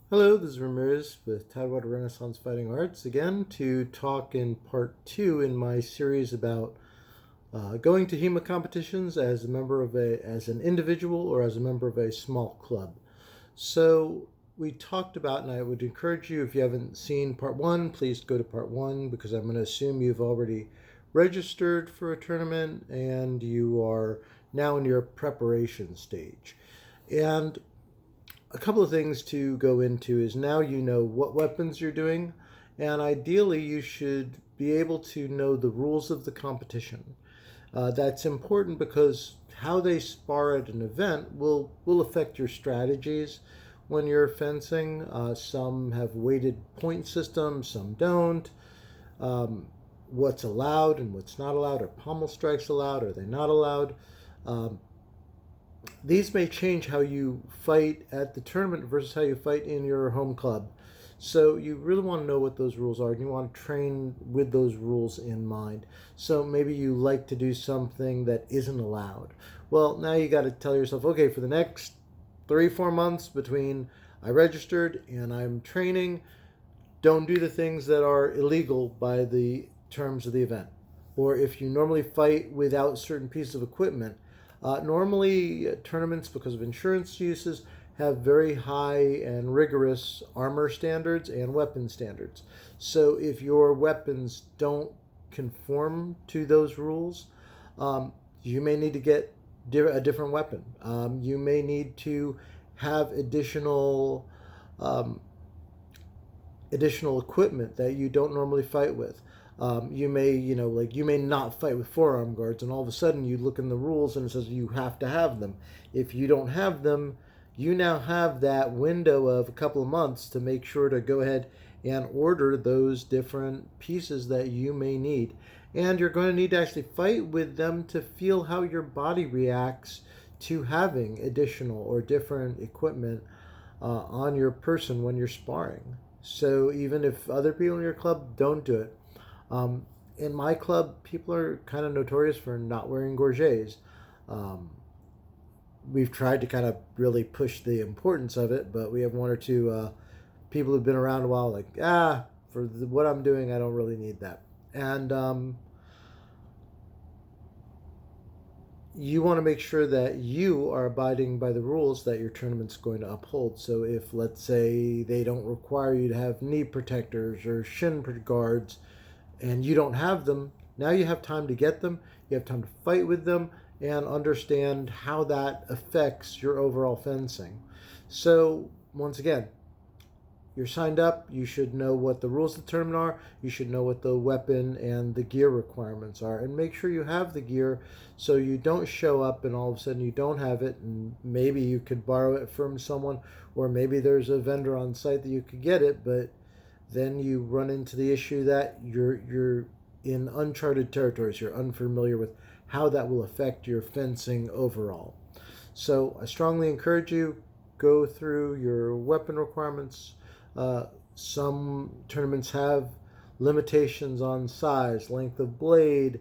Hello, this is Ramirez with Tidewater Renaissance Fighting Arts again to talk in part two in my series about going to HEMA competitions as a member of as an individual or as a member of a small club. So we talked about, and I would encourage you, if you haven't seen part one, please go to part one because I'm going to assume you've already registered for a tournament and you are now in your preparation stage. And a couple of things to go into is now you know what weapons you're doing, and ideally you should be able to know the rules of the competition. That's important because how they spar at an event will affect your strategies when you're fencing. Some have weighted point systems, some don't. What's allowed and what's not allowed? Are pommel strikes allowed? Are they not allowed? Um, these may change how you fight at the tournament versus how you fight in your home club. So you really want to know what those rules are, and you want to train with those rules in mind. So maybe you like to do something that isn't allowed. Well, now you got to tell yourself, okay, for the next 3-4 months between I registered and I'm training, don't do the things that are illegal by the terms of the event. Or if you normally fight without certain pieces of equipment, normally tournaments, because of insurance uses, have very high and rigorous armor standards and weapon standards. So if your weapons don't conform to those rules, you may need to get a different weapon. You may need to have um, additional equipment that you don't normally fight with. You may, like you may not fight with forearm guards, and all of a sudden you look in the rules and it says you have to have them. If you don't have them, you now have that window of a couple of months to make sure to go ahead and order those different pieces that you may need. And you're going to need to actually fight with them to feel how your body reacts to having additional or different equipment on your person when you're sparring. So even if other people in your club don't do it, in my club, people are kind of notorious for not wearing gorgets. Um, we've tried to kind of really push the importance of it, but we have one or two people who've been around a while, like, for what I'm doing, I don't really need that. And you want to make sure that you are abiding by the rules that your tournament's going to uphold. So if, let's say, they don't require you to have knee protectors or shin guards, and you don't have them, now you have time to get them, you have time to fight with them, and understand how that affects your overall fencing. So, once again, you're signed up, you should know what the rules of the tournament are, you should know what the weapon and the gear requirements are, and make sure you have the gear so you don't show up and all of a sudden you don't have it, and maybe you could borrow it from someone, or maybe there's a vendor on site that you could get it, but then you run into the issue that you're in uncharted territories. You're unfamiliar with how that will affect your fencing overall. So I strongly encourage you go through your weapon requirements. Some tournaments have limitations on size, length of blade.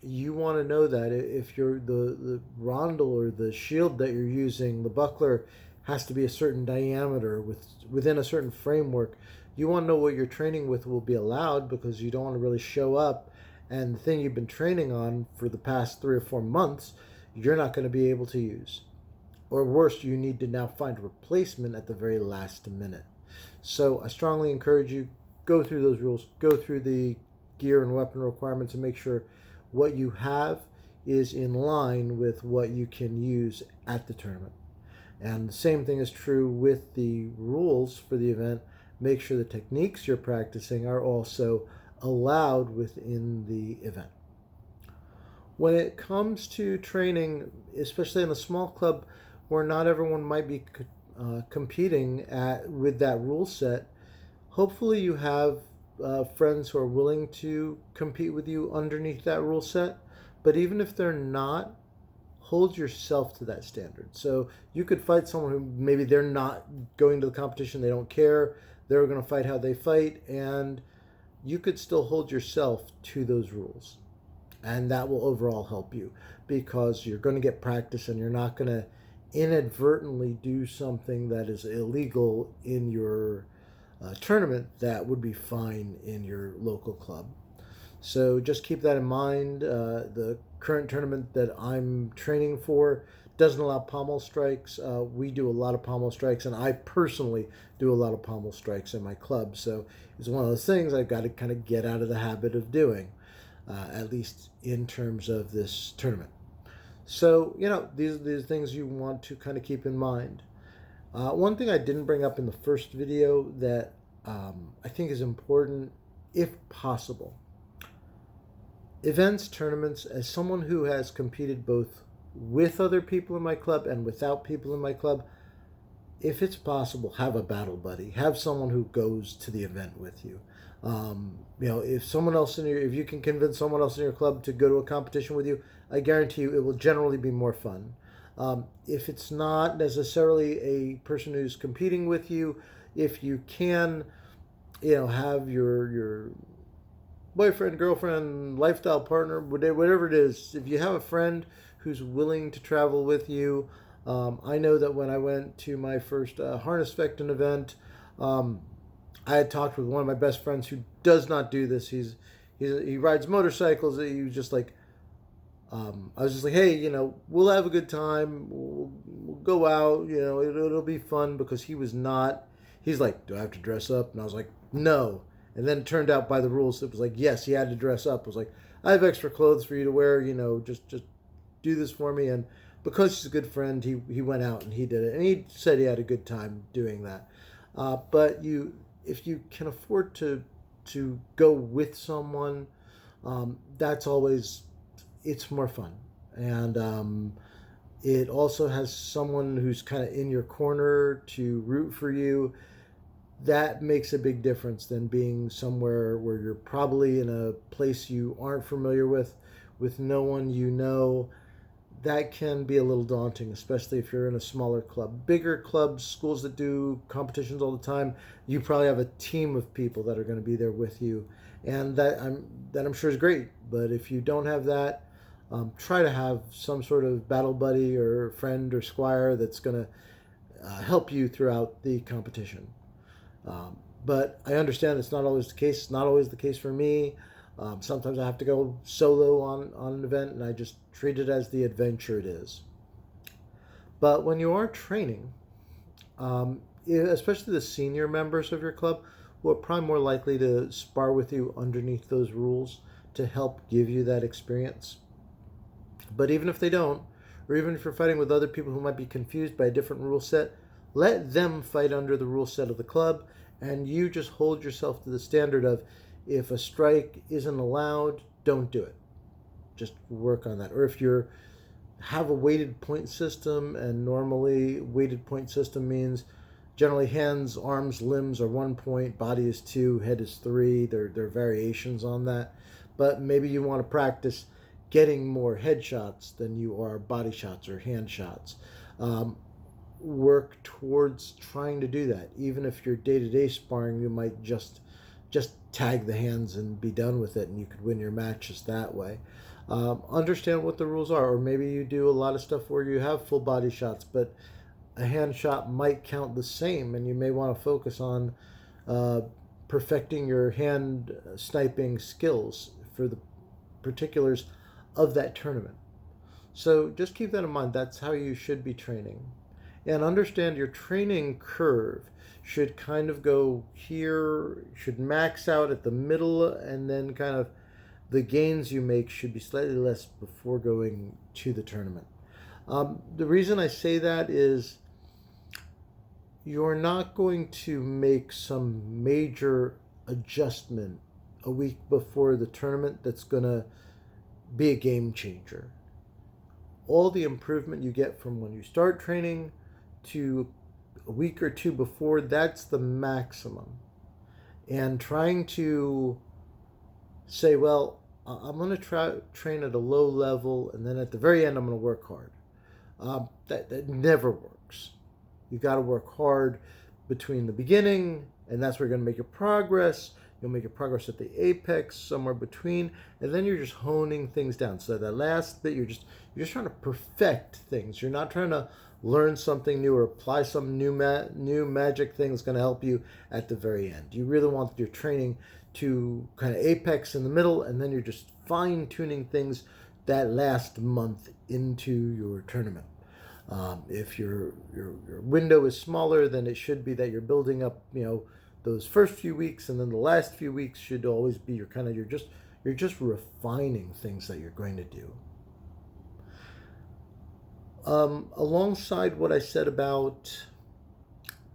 You want to know that if you're the rondel or the shield that you're using, the buckler has to be a certain diameter within a certain framework. You want to know what you're training with will be allowed, because you don't want to really show up and the thing you've been training on for the past 3 or 4 months you're not going to be able to use, or worse, you need to now find a replacement at the very last minute. So I strongly encourage you, go through those rules, go through the gear and weapon requirements, and make sure what you have is in line with what you can use at the tournament. And the same thing is true with the rules for the event. Make sure the techniques you're practicing are also allowed within the event. When it comes to training, especially in a small club where not everyone might be competing with that rule set, hopefully you have friends who are willing to compete with you underneath that rule set. But even if they're not, hold yourself to that standard. So you could fight someone who maybe they're not going to the competition, they don't care, they're going to fight how they fight, and you could still hold yourself to those rules. And that will overall help you because you're going to get practice and you're not going to inadvertently do something that is illegal in your tournament, that would be fine in your local club. So just keep that in mind. The current tournament that I'm training for doesn't allow pommel strikes. We do a lot of pommel strikes, and I personally do a lot of pommel strikes in my club. So it's one of those things I've got to kind of get out of the habit of doing, at least in terms of this tournament. So, these are the things you want to kind of keep in mind. One thing I didn't bring up in the first video that I think is important, if possible. Events, tournaments, as someone who has competed both with other people in my club and without people in my club, if it's possible, have a battle buddy. Have someone who goes to the event with you. If you can convince someone else in your club to go to a competition with you, I guarantee you it will generally be more fun. If it's not necessarily a person who's competing with you, if you can, have your boyfriend, girlfriend, lifestyle partner, whatever it is, if you have a friend who's willing to travel with you. I know that when I went to my first harness fectin event, I had talked with one of my best friends who does not do this. He rides motorcycles. He was just like, I was just like, hey, we'll have a good time. We'll go out. It'll be fun, because he was not. He's like, do I have to dress up? And I was like, no. And then it turned out by the rules, it was like, yes, he had to dress up. It was like, I have extra clothes for you to wear. Just do this for me. And because he's a good friend, he went out and he did it. And he said he had a good time doing that. But if you can afford to go with someone, that's always, it's more fun. And it also has someone who's kind of in your corner to root for you. That makes a big difference than being somewhere where you're probably in a place you aren't familiar with no one you know. That can be a little daunting, especially if you're in a smaller club. Bigger clubs, schools that do competitions all the time, you probably have a team of people that are going to be there with you, and that I'm sure is great. But if you don't have that, try to have some sort of battle buddy or friend or squire that's going to help you throughout the competition. But I understand it's not always the case. It's not always the case for me. Sometimes I have to go solo on an event, and I just treat it as the adventure it is. But when you are training, especially the senior members of your club, who are probably more likely to spar with you underneath those rules to help give you that experience. But even if they don't, or even if you're fighting with other people who might be confused by a different rule set, let them fight under the rule set of the club, and you just hold yourself to the standard of, if a strike isn't allowed, don't do it. Just work on that. Or if you have a weighted point system, and normally weighted point system means generally hands, arms, limbs are 1 point, body is 2, head is 3. There are variations on that. But maybe you want to practice getting more head shots than you are body shots or hand shots. Work towards trying to do that. Even if you're day-to-day sparring, you might just tag the hands and be done with it, and you could win your matches that way. Understand what the rules are, or maybe you do a lot of stuff where you have full body shots, but a hand shot might count the same, and you may want to focus on perfecting your hand sniping skills for the particulars of that tournament. So just keep that in mind. That's how you should be training. And understand your training curve should kind of go here, should max out at the middle, and then kind of the gains you make should be slightly less before going to the tournament. The reason I say that is you're not going to make some major adjustment a week before the tournament that's going to be a game changer. All the improvement you get from when you start training to a week or two before, that's the maximum. And trying to say, well, I'm going to train at a low level, and then at the very end I'm going to work hard. That never works. You got to work hard between the beginning, and that's where you're going to make your progress. you'll make your progress at the apex, somewhere between, and then you're just honing things down. So that last bit, you're just trying to perfect things. You're not trying to learn something new or apply some new magic thing that's going to help you at the very end. You really want your training to kind of apex in the middle, and then you're just fine tuning things that last month into your tournament. If your window is smaller, then it should be that you're building up, those first few weeks, and then the last few weeks should always be you're just refining things that you're going to do. Alongside what I said about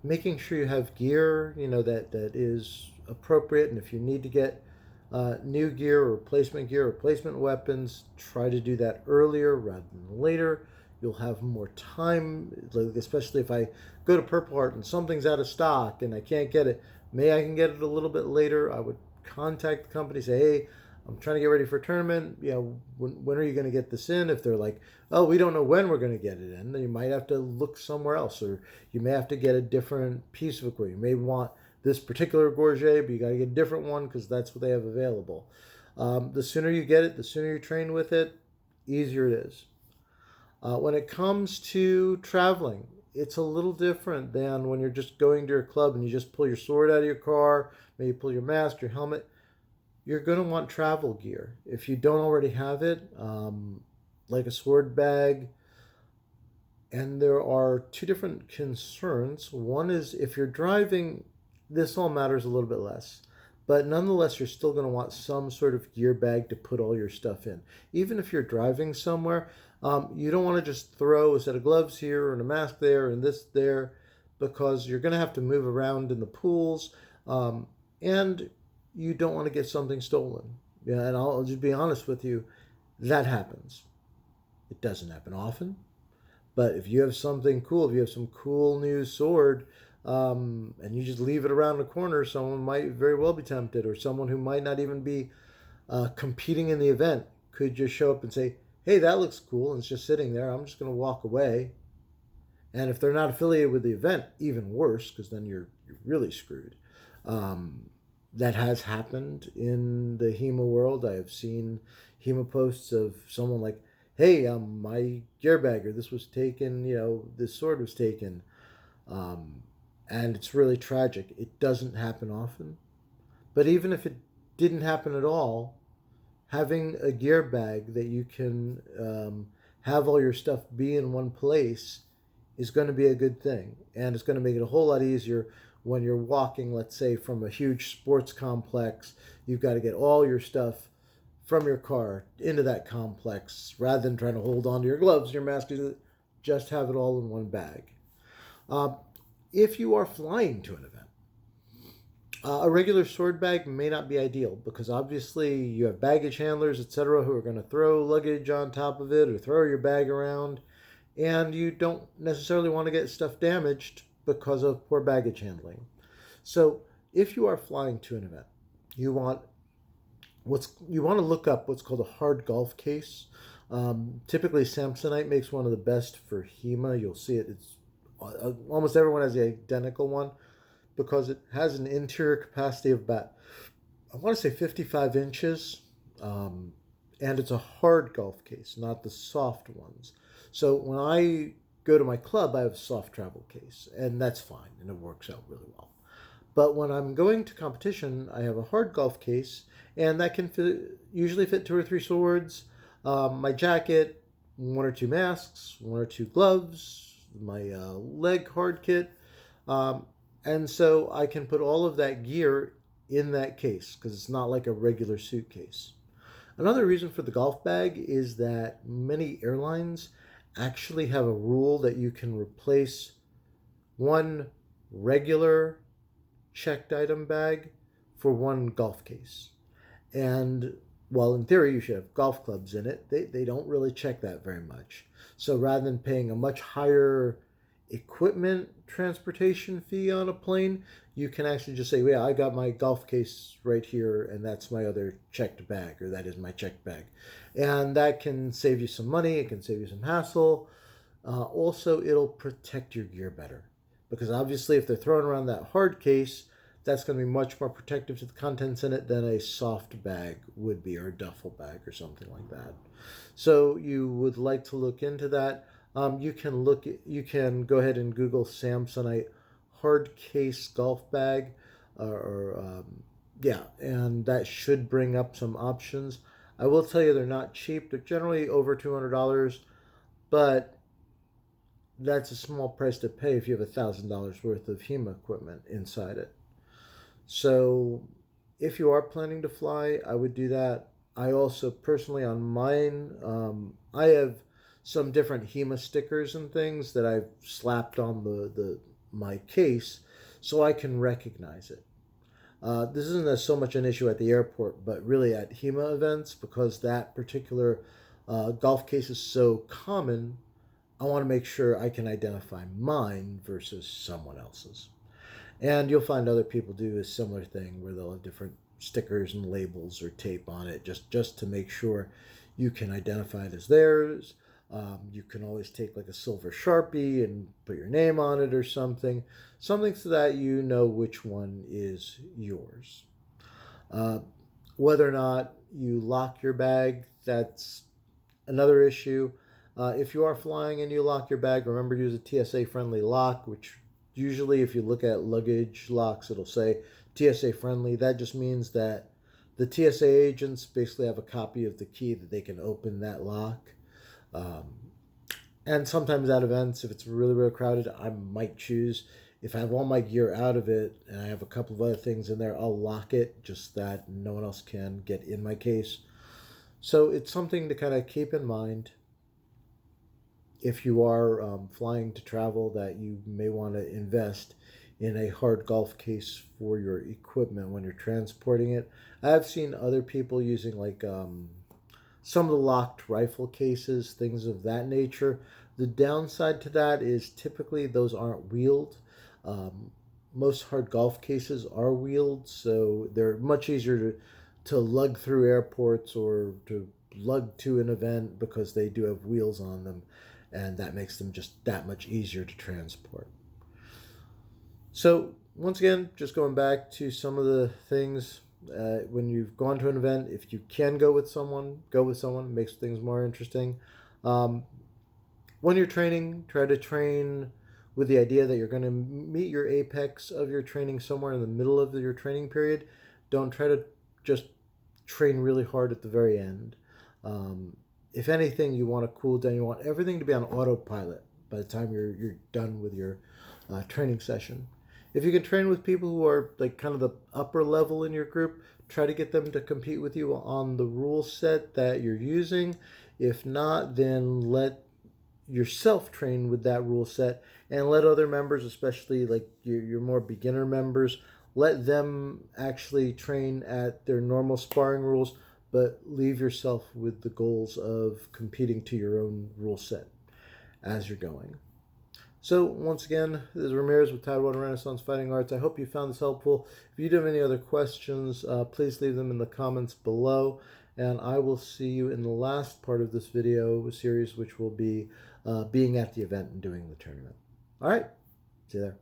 making sure you have gear, that is appropriate, and if you need to get new gear or replacement weapons, try to do that earlier rather than later. You'll have more time, especially if I go to Purple Heart and something's out of stock and I can't get it. Maybe I can get it a little bit later. I would contact the company, say, hey, I'm trying to get ready for a tournament. When are you going to get this in? If they're like, oh, we don't know when we're going to get it in, then you might have to look somewhere else, or you may have to get a different piece of equipment. You may want this particular gorget, but you got to get a different one because that's what they have available. The sooner you get it, the sooner you train with it, easier it is. When it comes to traveling, it's a little different than when you're just going to your club and you just pull your sword out of your car, maybe pull your mask, your helmet. You're going to want travel gear. If you don't already have it, like a sword bag. And there are two different concerns. One is if you're driving, this all matters a little bit less. But nonetheless, you're still going to want some sort of gear bag to put all your stuff in. Even if you're driving somewhere, you don't want to just throw a set of gloves here and a mask there and this there, because you're going to have to move around in the pools, and you don't want to get something stolen. Yeah, and I'll just be honest with you, that happens. It doesn't happen often, but if you have something cool, if you have some cool new sword, and you just leave it around the corner, someone might very well be tempted, or someone who might not even be competing in the event could just show up and say, hey, that looks cool, and it's just sitting there. I'm just going to walk away. And if they're not affiliated with the event, even worse, because then you're really screwed. That has happened in the HEMA world. I have seen HEMA posts of someone like, hey, my gear bag, or this was taken, this sword was taken. And it's really tragic. It doesn't happen often. But even if it didn't happen at all, having a gear bag that you can have all your stuff be in one place is going to be a good thing. And it's going to make it a whole lot easier when you're walking, let's say, from a huge sports complex. You've got to get all your stuff from your car into that complex, rather than trying to hold on to your gloves, your mask, just have it all in one bag. If you are flying to an event, a regular sword bag may not be ideal, because obviously you have baggage handlers, etc., who are going to throw luggage on top of it or throw your bag around, and you don't necessarily want to get stuff damaged because of poor baggage handling. So if you are flying to an event, you want to look up what's called a hard golf case. Typically Samsonite makes one of the best for HEMA. You'll see it. It's almost everyone has the identical one, because it has an interior capacity of about, I want to say 55 inches, and it's a hard golf case, not the soft ones. So when I go to my club, I have a soft travel case, and that's fine, and it works out really well. But when I'm going to competition, I have a hard golf case, and that can usually fit 2 or 3 swords, my jacket, 1 or 2 masks, 1 or 2 gloves, my leg hard kit, and so I can put all of that gear in that case, because it's not like a regular suitcase. Another reason for the golf bag is that many airlines actually have a rule that you can replace one regular checked item bag for one golf case. And while in theory you should have golf clubs in it, they don't really check that very much. So rather than paying a much higher equipment transportation fee on a plane, you can actually just say, yeah, I got my golf case right here, and that's my other checked bag, or that is my checked bag. And that can save you some money, it can save you some hassle. Also, it'll protect your gear better, because obviously if they're throwing around that hard case, that's going to be much more protective to the contents in it than a soft bag would be, or a duffel bag or something like that. So you would like to look into that. You can go ahead and Google Samsonite hard case golf bag, yeah, and that should bring up some options. I will tell you they're not cheap. They're generally over $200, but that's a small price to pay if you have $1,000 worth of HEMA equipment inside it. So if you are planning to fly, I would do that. I also personally on mine, I have some different HEMA stickers and things that I've slapped on my case so I can recognize it. This isn't so much an issue at the airport, but really at HEMA events, because that particular golf case is so common. I want to make sure I can identify mine versus someone else's. And you'll find other people do a similar thing where they'll have different stickers and labels or tape on it just to make sure you can identify it as theirs. You can always take like a silver Sharpie and put your name on it or something so that you know which one is yours. Whether or not you lock your bag, that's another issue. If you are flying and you lock your bag, remember to use a TSA-friendly lock, which usually if you look at luggage locks, it'll say TSA-friendly. That just means that the TSA agents basically have a copy of the key that they can open that lock. And sometimes at events, if it's really, really crowded, I might choose, if I have all my gear out of it and I have a couple of other things in there, I'll lock it just that no one else can get in my case. So it's something to kind of keep in mind if you are flying to travel, that you may want to invest in a hard golf case for your equipment when you're transporting it. I've seen other people using like some of the locked rifle cases, things of that nature. The downside to that is typically those aren't wheeled. Most hard golf cases are wheeled, so they're much easier to lug through airports or to lug to an event because they do have wheels on them, and that makes them just that much easier to transport. So once again, just going back to some of the things, when you've gone to an event, if you can go with someone, it makes things more interesting. When you're training, try to train with the idea that you're going to meet your apex of your training somewhere in the middle of your training period. Don't try to just train really hard at the very end. If anything, you want to cool down. You want everything to be on autopilot by the time you're done with your training session. If you can train with people who are like kind of the upper level in your group, try to get them to compete with you on the rule set that you're using. If not, then let yourself train with that rule set and let other members, especially like your more beginner members, let them actually train at their normal sparring rules, but leave yourself with the goals of competing to your own rule set as you're going. So once again, this is Ramirez with Tidewater Renaissance Fighting Arts. I hope you found this helpful. If you do have any other questions, please leave them in the comments below. And I will see you in the last part of this video series, which will be being at the event and doing the tournament. All right, see you there.